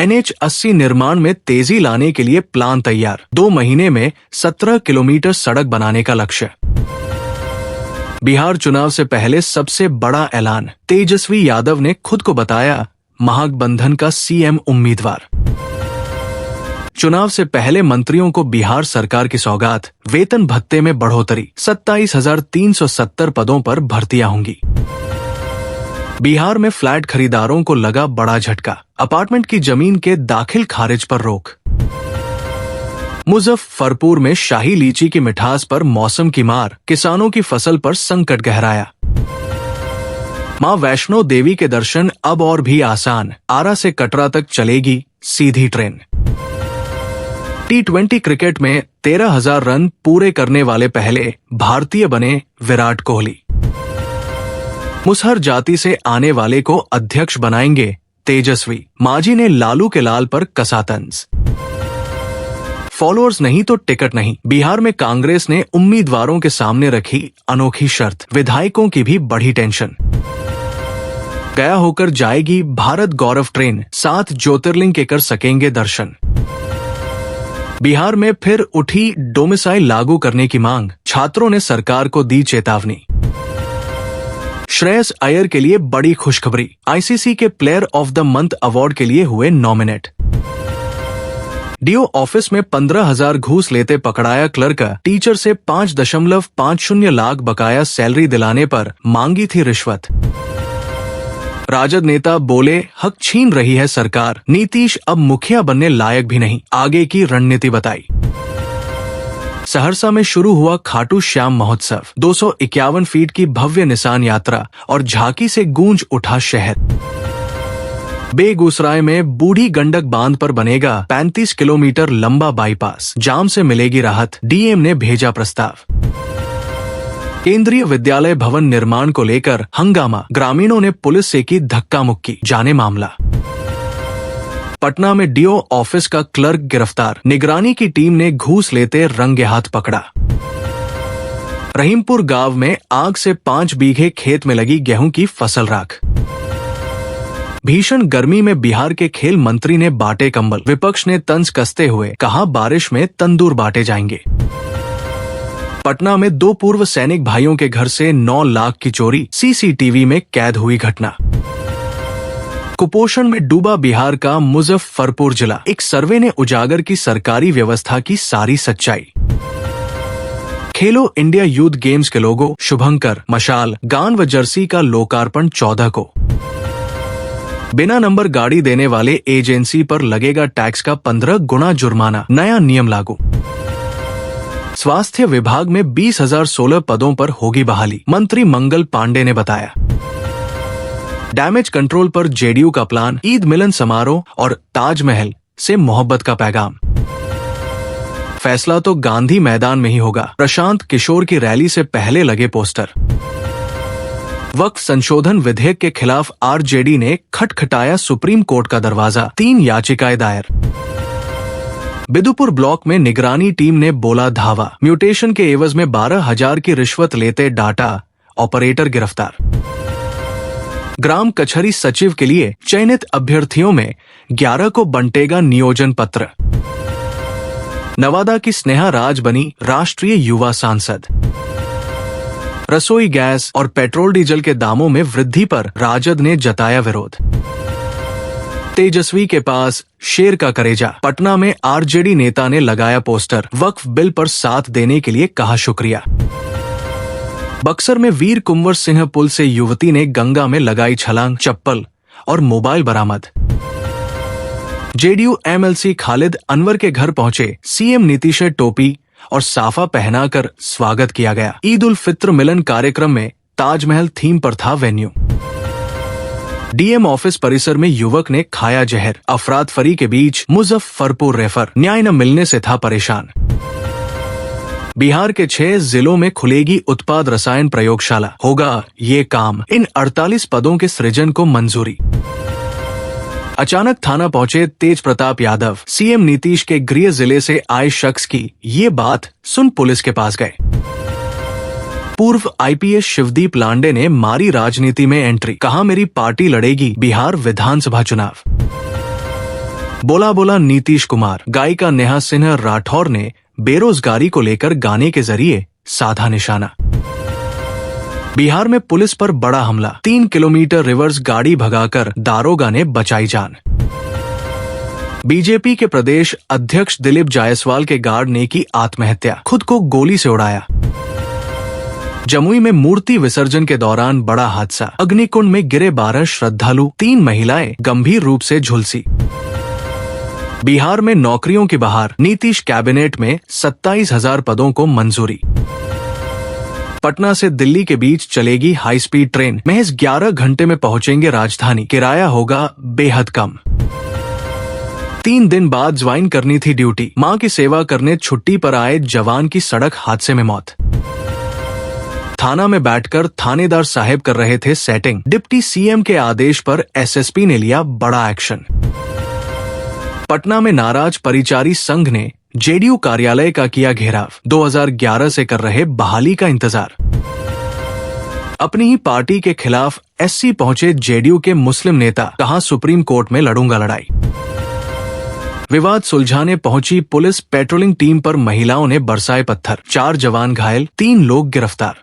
NH80 निर्माण में तेजी लाने के लिए प्लान तैयार, 2 महीने में 17 किलोमीटर सड़क बनाने का लक्ष्य। बिहार चुनाव से पहले सबसे बड़ा ऐलान, तेजस्वी यादव ने खुद को बताया महागठबंधन का CM उम्मीदवार। चुनाव से पहले मंत्रियों को बिहार सरकार की सौगात, वेतन भत्ते में बढ़ोतरी, 27,370 पदों पर भर्तियां होंगी। बिहार में फ्लैट खरीदारों को लगा बड़ा झटका, अपार्टमेंट की जमीन के दाखिल खारिज पर रोक। मुजफ्फरपुर में शाही लीची की मिठास पर मौसम की मार, किसानों की फसल पर संकट गहराया। मां वैष्णो देवी के दर्शन अब और भी आसान, आरा से कटरा तक चलेगी सीधी ट्रेन। T20 क्रिकेट में 13,000 रन पूरे करने वाले पहले भारतीय बने विराट कोहली। मुसहर जाति से आने वाले को अध्यक्ष बनाएंगे तेजस्वी, मांझी ने लालू के लाल पर कसा तंज। फॉलोअर्स नहीं तो टिकट नहीं, बिहार में कांग्रेस ने उम्मीदवारों के सामने रखी अनोखी शर्त, विधायकों की भी बढ़ी टेंशन। गया होकर जाएगी भारत गौरव ट्रेन, 7 ज्योतिर्लिंग के कर सकेंगे दर्शन। बिहार में फिर उठी डोमिसाइल लागू करने की मांग, छात्रों ने सरकार को दी चेतावनी। श्रेयस अय्यर के लिए बड़ी खुशखबरी, ICC के player of the month award के लिए हुए नॉमिनेट। DO ऑफिस में 15,000 घूस लेते पकड़ाया क्लर्क, टीचर से 5.50 लाख बकाया सैलरी दिलाने पर मांगी थी रिश्वत। राजद नेता बोले हक छीन रही है सरकार, नीतीश अब मुखिया बनने लायक भी नहीं, आगे की रणनीति बताई। सहरसा में शुरू हुआ खाटू श्याम महोत्सव, 251 फीट की भव्य निशान यात्रा और झांकी से गूंज उठा शहर। बेगूसराय में बूढ़ी गंडक बांध पर बनेगा 35 किलोमीटर लंबा बाईपास, जाम से मिलेगी राहत, DM ने भेजा प्रस्ताव। केंद्रीय विद्यालय भवन निर्माण को लेकर हंगामा, ग्रामीणों ने पुलिस से की धक्का मुक्की, जाने मामला। पटना में DO ऑफिस का क्लर्क गिरफ्तार, निगरानी की टीम ने घूस लेते रंगे हाथ पकड़ा। रहीमपुर गांव में आग से 5 बीघे खेत में लगी गेहूं की फसल राख। भीषण गर्मी में बिहार के खेल मंत्री ने बांटे कंबल, विपक्ष ने तंज कसते हुए कहा बारिश में तंदूर बांटे जाएंगे। पटना में 2 पूर्व सैनिक भाइयों के घर से 9 लाख की चोरी, CCTV में कैद हुई घटना। कुपोषण में डूबा बिहार का मुजफ्फरपुर जिला, एक सर्वे ने उजागर की सरकारी व्यवस्था की सारी सच्चाई। खेलो इंडिया यूथ गेम्स के लोगो, शुभंकर, मशाल, गान व जर्सी का लोकार्पण 14 को। बिना नंबर गाड़ी देने वाले एजेंसी पर लगेगा टैक्स का 15 गुना जुर्माना, नया नियम लागू। स्वास्थ्य विभाग में 20,016 पदों पर होगी बहाली, मंत्री मंगल पांडे ने बताया। डैमेज कंट्रोल पर JDU का प्लान, ईद मिलन समारोह और ताजमहल से मोहब्बत का पैगाम। फैसला तो गांधी मैदान में ही होगा, प्रशांत किशोर की रैली से पहले लगे पोस्टर। वक्फ संशोधन विधेयक के खिलाफ RJD ने खटखटाया सुप्रीम कोर्ट का दरवाजा, 3 याचिकाएं दायर। बिदुपुर ब्लॉक में निगरानी टीम ने बोला धावा, म्यूटेशन के एवज में 12,000 की रिश्वत लेते डाटा ऑपरेटर गिरफ्तार। ग्राम कचहरी सचिव के लिए चयनित अभ्यर्थियों में 11 को बंटेगा नियोजन पत्र। नवादा की स्नेहा राज बनी राष्ट्रीय युवा सांसद। रसोई गैस और पेट्रोल डीजल के दामों में वृद्धि पर राजद ने जताया विरोध। तेजस्वी के पास शेर का करेजा, पटना में RJD नेता ने लगाया पोस्टर, वक्फ बिल पर साथ देने के लिए कहा शुक्रिया। बक्सर में वीर कुंवर सिंह पुल से युवती ने गंगा में लगाई छलांग, चप्पल और मोबाइल बरामद। JDU MLC खालिद अनवर के घर पहुंचे CM नीतीश, टोपी और साफा पहनाकर स्वागत किया गया। ईद उल फित्र मिलन कार्यक्रम में ताजमहल थीम पर था वेन्यू। DM ऑफिस परिसर में युवक ने खाया जहर, अफरातफरी के बीच मुजफ्फरपुर रेफर, न्याय न मिलने से था परेशान। बिहार के 6 जिलों में खुलेगी उत्पाद रसायन प्रयोगशाला, होगा ये काम, इन 48 पदों के सृजन को मंजूरी। अचानक थाना पहुंचे तेज प्रताप यादव, CM नीतीश के गृह जिले से आए शख्स की ये बात सुन पुलिस के पास गए। पूर्व IPS शिवदीप लांडे ने मारी राजनीति में एंट्री, कहा मेरी पार्टी लड़ेगी बिहार विधानसभा चुनाव। बोला बोला नीतीश कुमार। गायिका नेहा सिन्हा राठौर ने बेरोजगारी को लेकर गाने के जरिए साधा निशाना। बिहार में पुलिस पर बड़ा हमला। 3 किलोमीटर रिवर्स गाड़ी भगाकर दारोगा ने बचाई जान। बीजेपी के प्रदेश अध्यक्ष दिलीप जायसवाल के गार्ड ने की आत्महत्या, खुद को गोली से उड़ाया। जमुई में मूर्ति विसर्जन के दौरान बड़ा हादसा। अग्निकुंड में गिरे 12 श्रद्धालु, 3 महिलाएं गंभीर रूप से झुलसी। बिहार में नौकरियों की बहार। नीतीश कैबिनेट में 27,000 पदों को मंजूरी। पटना से दिल्ली के बीच चलेगी हाई स्पीड ट्रेन। महज 11 घंटे में पहुंचेंगे राजधानी। किराया होगा बेहद कम। 3 दिन बाद ज्वाइन करनी थी ड्यूटी। मां की सेवा करने छुट्टी पर आए जवान की सड़क हादसे में मौत। थाना में बैठकर थानेदार साहब कर रहे थे सेटिंग। डिप्टी सीएम के आदेश पर एसएसपी ने लिया बड़ा एक्शन। पटना में नाराज परिचारी संघ ने जेडीयू कार्यालय का किया घेराव। 2011 से कर रहे बहाली का इंतजार। अपनी ही पार्टी के खिलाफ एससी पहुंचे जेडीयू के मुस्लिम नेता। कहा सुप्रीम कोर्ट में लड़ूंगा लड़ाई। विवाद सुलझाने पहुंची पुलिस पेट्रोलिंग टीम पर महिलाओं ने बरसाए पत्थर। 4 जवान घायल, 3 लोग गिरफ्तार।